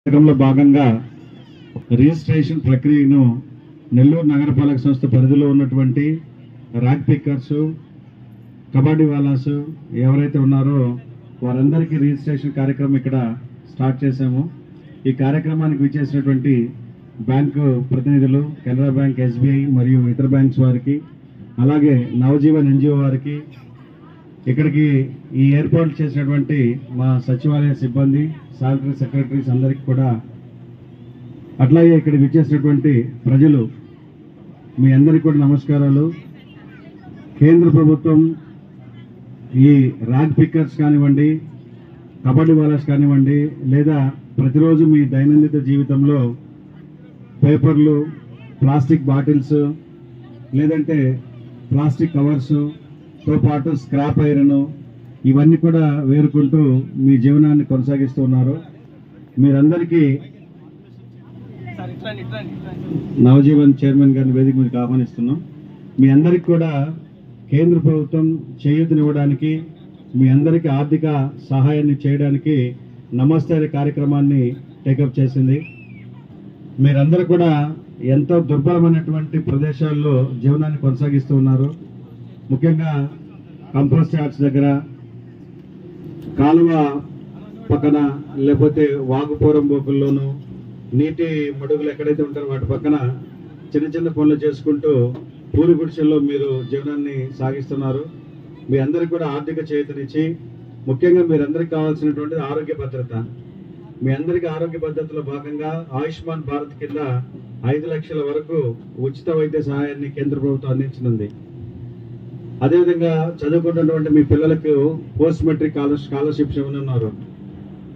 కార్యక్రమంలో భాగంగా రిజిస్ట్రేషన్ ప్రక్రియను నెల్లూరు నగరపాలక సంస్థ పరిధిలో ఉన్నటువంటి ర్యాగ్ పిక్కర్స్, కబడ్డీ వాలాస్ ఎవరైతే ఉన్నారో వారందరికీ రిజిస్ట్రేషన్ కార్యక్రమం ఇక్కడ స్టార్ట్ చేశాము. ఈ కార్యక్రమానికి విచ్చేసినటువంటి బ్యాంకు ప్రతినిధులు, కెనరా బ్యాంక్, ఎస్బీఐ మరియు ఇతర బ్యాంక్స్ వారికి, అలాగే నవజీవన్ ఎన్జిఓ వారికి, ఇక్కడికి ఈ ఏర్పాట్లు చేసినటువంటి మా సచివాలయ సిబ్బంది, శానిటరీ సెక్రటరీస్ అందరికీ కూడా, అట్లాగే ఇక్కడికి విచ్చేసినటువంటి ప్రజలు మీ అందరికీ కూడా నమస్కారాలు. కేంద్ర ప్రభుత్వం ఈ ర్యాగ్ పిక్కర్స్ కానివ్వండి, కబడ్డీ వాలర్స్ కానివ్వండి, లేదా ప్రతిరోజు మీ దైనందిన జీవితంలో పేపర్లు, ప్లాస్టిక్ బాటిల్స్, లేదంటే ప్లాస్టిక్ కవర్స్తో పాటు స్క్రాప్ ఐరన్ ఇవన్నీ కూడా వేరుకుంటూ మీ జీవనాన్ని కొనసాగిస్తూ ఉన్నారు. మీరందరికీ నవజీవన్ చైర్మన్ గారిని వేదిక మీదకి ఆహ్వానిస్తున్నాం. మీ అందరికీ కూడా కేంద్ర ప్రభుత్వం చేయూతనివ్వడానికి, మీ అందరికీ ఆర్థిక సహాయాన్ని చేయడానికి నమస్తే అనే కార్యక్రమాన్ని టేకప్ చేసింది. మీరందరూ కూడా ఎంతో దుర్బలమైనటువంటి ప్రదేశాల్లో జీవనాన్ని కొనసాగిస్తూ ఉన్నారు. ముఖ్యంగా కంపోస్ట్ యార్డ్స్ దగ్గర, కాలువ పక్కన, లేకపోతే వాగుపోరం బోకుల్లోనూ, నీటి మడుగులు ఎక్కడైతే ఉంటారో వాటి పక్కన చిన్న చిన్న పనులు చేసుకుంటూ పూరి గుడిసెల్లో మీరు జీవనాన్ని సాగిస్తున్నారు. మీ అందరికీ కూడా ఆర్థిక చేయూతనిచ్చి, ముఖ్యంగా మీరందరికీ కావాల్సినటువంటి ఆరోగ్య భద్రత, మీ అందరికీ ఆరోగ్య భద్రతలో భాగంగా ఆయుష్మాన్ భారత్ కింద 5 లక్షల వరకు ఉచిత వైద్య సహాయాన్ని కేంద్ర ప్రభుత్వం అందించనుంది. అదేవిధంగా చదువుకుంటున్నటువంటి మీ పిల్లలకు పోస్ట్ మెట్రిక్ స్కాలర్షిప్స్ ఇవ్వనున్నారు.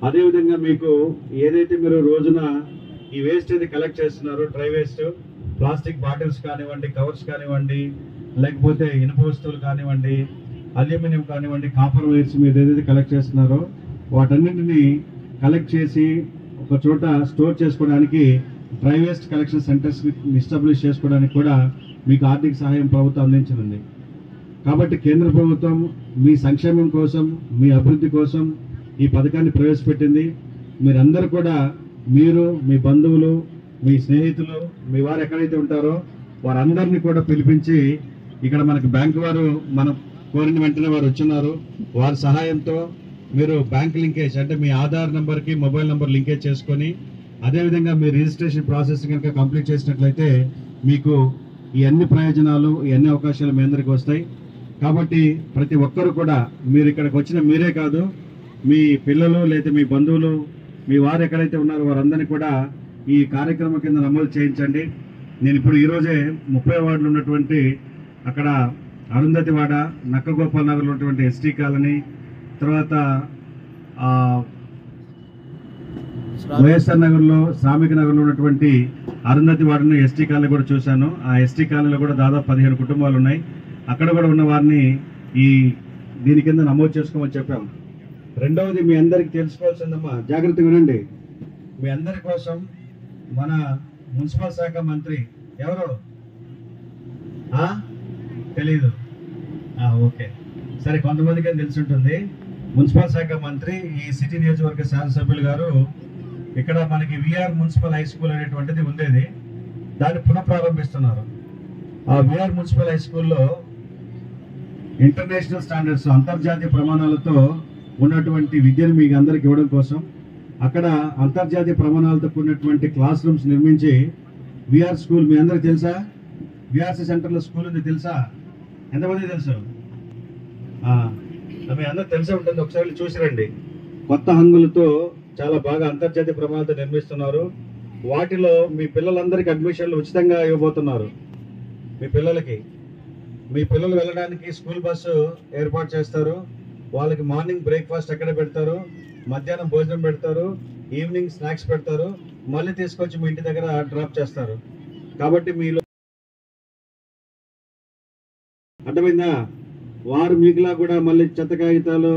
అదేవిధంగా మీకు ఏదైతే మీరు రోజున ఈ వేస్ట్ అయితే కలెక్ట్ చేస్తున్నారో, డ్రై వేస్ట్, ప్లాస్టిక్ బాటిల్స్ కానివ్వండి, కవర్స్ కానివ్వండి, లేకపోతే ఇనుప వస్తువులు కానివ్వండి, అల్యూమినియం కానివ్వండి, కాపర్ వైర్స్ మీరు ఏదైతే కలెక్ట్ చేస్తున్నారో వాటన్నింటినీ కలెక్ట్ చేసి ఒక చోట స్టోర్ చేసుకోవడానికి dry waste collection centres establish చేసుకోవడానికి కూడా మీకు ఆర్థిక సహాయం ప్రభుత్వం అందించనుంది. కాబట్టి కేంద్ర ప్రభుత్వం మీ సంక్షేమం కోసం, మీ అభివృద్ధి కోసం ఈ పథకాన్ని ప్రవేశపెట్టింది. మీరందరూ కూడా, మీరు, మీ బంధువులు, మీ స్నేహితులు, మీ వారు ఎక్కడైతే ఉంటారో వారందరినీ కూడా పిలిపించి, ఇక్కడ మనకు బ్యాంకు వారు మనం కోరిన వెంటనే వారు వచ్చున్నారు. వారి సహాయంతో మీరు బ్యాంక్ లింకేజ్, అంటే మీ ఆధార్ నెంబర్కి మొబైల్ నెంబర్ లింకేజ్ చేసుకొని, అదేవిధంగా మీ రిజిస్ట్రేషన్ ప్రాసెస్ కనుక కంప్లీట్ చేసినట్లయితే మీకు ఈ అన్ని ప్రయోజనాలు, ఈ అన్ని అవకాశాలు మీ అందరికీ వస్తాయి. కాబట్టి ప్రతి ఒక్కరూ కూడా, మీరు ఇక్కడికి వచ్చిన మీరే కాదు, మీ పిల్లలు లేదా మీ బంధువులు, మీ వారు ఎక్కడైతే ఉన్నారో వారందరినీ కూడా ఈ కార్యక్రమం కింద నమోదు చేయించండి. నేను ఇప్పుడు ఈరోజే 30 వార్డులు ఉన్నటువంటి అక్కడ అరుంధతివాడ, నక్కగోపాల్ నగర్లో ఉన్నటువంటి ఎస్టీ కాలనీ, తర్వాత వైఎస్ఆర్ నగర్లో, శ్రామిక నగర్లో ఉన్నటువంటి అరుంధతివాడను ఎస్టీ కాలనీ కూడా చూశాను. ఆ ఎస్టీ కాలనీలో కూడా దాదాపు 15 కుటుంబాలు ఉన్నాయి. అక్కడ కూడా ఉన్న వారిని దీని కింద నమోదు చేసుకోమని చెప్పాము. రెండవది, మీ అందరికి తెలుసుకోవాల్సిందమ్మా, జాగ్రత్తగా వినండి. మీ అందరి కోసం మన మున్సిపల్ శాఖ మంత్రి ఎవరు తెలీదు? ఓకే, సరే, కొంతమందికి తెలిసి ఉంటుంది. మున్సిపల్ శాఖ మంత్రి, ఈ సిటీ నియోజకవర్గ శాసనసభ్యులు గారు ఇక్కడ మనకి విఆర్ మున్సిపల్ హై స్కూల్ అనేటువంటిది ఉండేది, దాన్ని పునఃప్రారంభిస్తున్నారు. ఆ విఆర్ మున్సిపల్ హై స్కూల్లో ఇంటర్నేషనల్ స్టాండర్డ్స్, అంతర్జాతీయ ప్రమాణాలతో ఉన్నటువంటి విద్యను మీకు అందరికి ఇవ్వడం కోసం అక్కడ అంతర్జాతీయ ప్రమాణాలతో కూడినటువంటి క్లాస్ రూమ్స్ నిర్మించి విఆర్ స్కూల్, మీ అందరికి తెలుసా? విఆర్సీ సెంటర్లో స్కూల్ ఉంది, తెలుసా? ఎంతమంది తెలుసు? మీ అందరికి తెలిసే ఉంటుంది. ఒకసారి చూసి రండి. కొత్త హంగులతో చాలా బాగా అంతర్జాతీయ ప్రమాణాలతో నిర్మిస్తున్నారు. వాటిలో మీ పిల్లలందరికీ అడ్మిషన్లు ఉచితంగా ఇవ్వబోతున్నారు. మీ పిల్లలు వెళ్ళడానికి స్కూల్ బస్సు ఏర్పాటు చేస్తారు. వాళ్ళకి మార్నింగ్ బ్రేక్ఫాస్ట్ అక్కడ పెడతారు, మధ్యాహ్నం భోజనం పెడతారు, ఈవినింగ్ స్నాక్స్ పెడతారు, మళ్ళీ తీసుకొచ్చి మీ ఇంటి దగ్గర డ్రాప్ చేస్తారు. కాబట్టి మీలో అర్థమైందా? వారు మీకులా కూడా మళ్ళీ చెత్త కాగితాలు,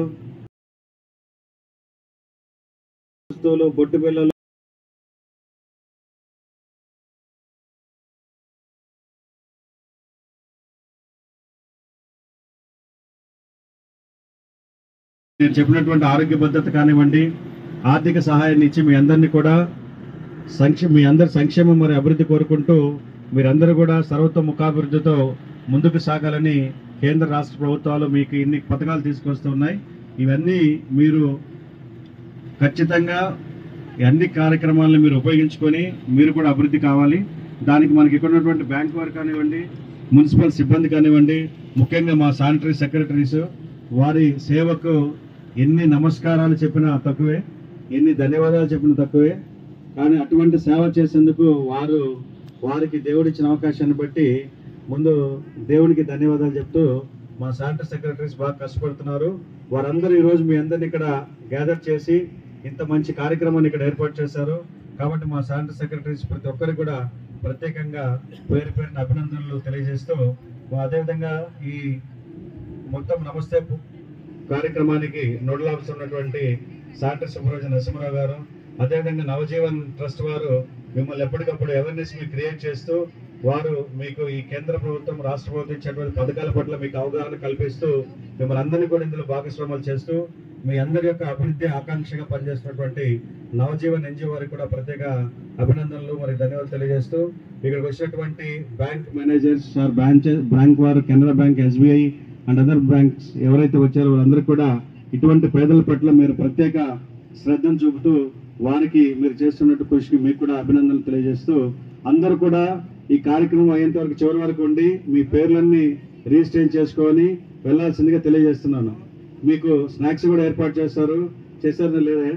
వస్తువులు, బొట్టు పిల్లలు, నేను చెప్పినటువంటి ఆరోగ్య భద్రత కానివ్వండి, ఆర్థిక సహాయాన్ని ఇచ్చి మీ అందరినీ కూడా మీ అందరి సంక్షేమం మరి అభివృద్ధి కోరుకుంటూ మీరందరూ కూడా సర్వతోముఖాభివృద్ధితో ముందుకు సాగాలని కేంద్ర రాష్ట్ర ప్రభుత్వాలు మీకు ఇన్ని పథకాలు తీసుకొస్తున్నాయి. ఇవన్నీ మీరు ఖచ్చితంగా అన్ని కార్యక్రమాలను మీరు ఉపయోగించుకొని మీరు కూడా అభివృద్ధి కావాలి. దానికి మనకి ఇక్కడ ఉన్నటువంటి బ్యాంక్ వారు కానివ్వండి, మున్సిపల్ సిబ్బంది కానివ్వండి, ముఖ్యంగా మా శానిటరీ సెక్రటరీస్ వారి సేవకు ఎన్ని నమస్కారాలు చెప్పినా తక్కువే, ఎన్ని ధన్యవాదాలు చెప్పినా తక్కువే. కానీ అటువంటి సేవ చేసేందుకు వారికి దేవుడిచ్చిన అవకాశాన్ని బట్టి ముందు దేవునికి ధన్యవాదాలు చెప్తూ మా శానిటరీ సెక్రటరీస్ బాగా కష్టపడుతున్నారు. వారందరూ ఈరోజు మీ అందరినీ ఇక్కడ గ్యాదర్ చేసి ఇంత మంచి కార్యక్రమాన్ని ఇక్కడ ఏర్పాటు చేశారు. కాబట్టి మా శానిటరీ సెక్రటరీస్ ప్రతి ఒక్కరికి కూడా ప్రత్యేకంగా పేరు పేరున అభినందనలు తెలియజేస్తూ, అదేవిధంగా ఈ మొత్తం నమస్తే కార్యక్రమానికి నోడల్ ఆఫీసర్ ఉన్నటువంటి శానిటరీ సూపర్వైజర్ నరసింహరావు గారు, అదేవిధంగా నవజీవన్ ట్రస్ట్ వారు మిమ్మల్ని ఎప్పటికప్పుడు అవేర్నెస్ క్రియేట్ చేస్తూ వారు మీకు ఈ కేంద్ర ప్రభుత్వం రాష్ట్ర ప్రభుత్వం ఇచ్చేటువంటి పథకాల పట్ల మీకు అవగాహన కల్పిస్తూ మిమ్మల్ని అందరినీ కూడా ఇందులో భాగస్వాములు చేస్తూ మీ అందరి యొక్క అభివృద్ధి ఆకాంక్షగా పనిచేస్తున్నటువంటి నవజీవన్ ఎన్జిఓ వారికి కూడా ప్రత్యేక అభినందనలు మరి ధన్యవాదాలు తెలియజేస్తూ, ఇక్కడికి వచ్చినటువంటి బ్యాంక్ మేనేజర్స్ బ్యాంక్ వారు, Canara bank, SBI and other banks ఎవరైతే వచ్చారో వాళ్ళందరికీ కూడా ఇటువంటి పేదల పట్ల మీరు ప్రత్యేక శ్రద్ధను చూపుతూ వారికి మీరు చేస్తున్నట్టు కృషికి మీకు కూడా అభినందనలు తెలియజేస్తూ, అందరూ కూడా ఈ కార్యక్రమం అయ్యేంత వరకు చివరి వరకు ఉండి మీ పేర్లన్నీ రిజిస్టర్ చేసుకొని వెళ్లాల్సిందిగా తెలియజేస్తున్నాను. మీకు స్నాక్స్ కూడా ఏర్పాటు చేశారు లేదే?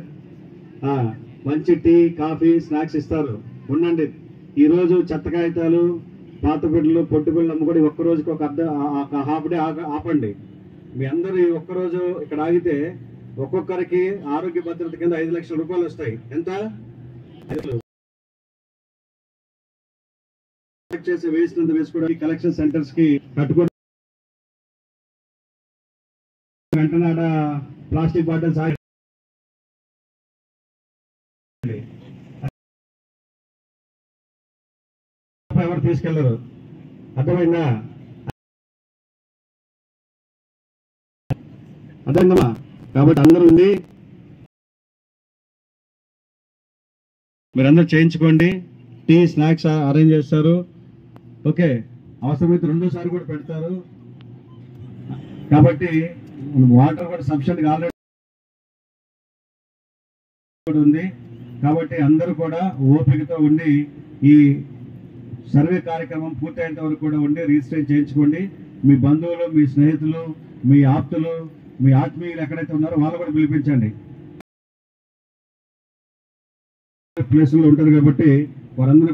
మంచి టీ, కాఫీ, స్నాక్స్ ఇస్తారు, ఉండండి. ఈరోజు చెత్త కాగితాలు, పాత బిడ్డలు, పొట్టు బిడ్డలు అమ్ముకొని ఒక్కరోజుకి ఒక హాఫ్ డే ఆపండి. మీ అందరూ ఒక్కరోజు ఇక్కడ ఆగితే ఒక్కొక్కరికి ఆరోగ్య భద్రత కింద 5 లక్షల రూపాయలు వస్తాయి. ఎంత చేసే వేస్ట్ అంతా వేసుకోవడానికి కలెక్షన్ సెంటర్స్ కి కట్టుకోవడం, వెంటనే ప్లాస్టిక్ బాటిల్స్ ఎవరు తీసుకెళ్లరు, అర్థమైందా? అర్థమైందమ్మా? కాబట్టి అందరూ ఉంది, మీరందరూ చేయించుకోండి. టీ, స్నాక్స్ అరేంజ్ చేస్తారు. ఓకే, అవసరమైతే 2సారి కూడా పెడతారు. కాబట్టి వాటర్ కూడా సఫిషియెంట్ గా ఆల్రెడీ ఉంది. కాబట్టి అందరూ కూడా ఓపికతో ఉండి ఈ సర్వే కార్యక్రమం పూర్తయ్యేంత వరకు కూడా ఉండి రిజిస్ట్రేషన్ చేయించుకోండి. మీ బంధువులు, మీ స్నేహితులు, మీ ఆప్తులు, మీ ఆత్మీయులు ఎక్కడైతే ఉన్నారో వాళ్ళు కూడా పిలిపించండి. ప్లేసుల్లో ఉంటారు కాబట్టి వారందరూ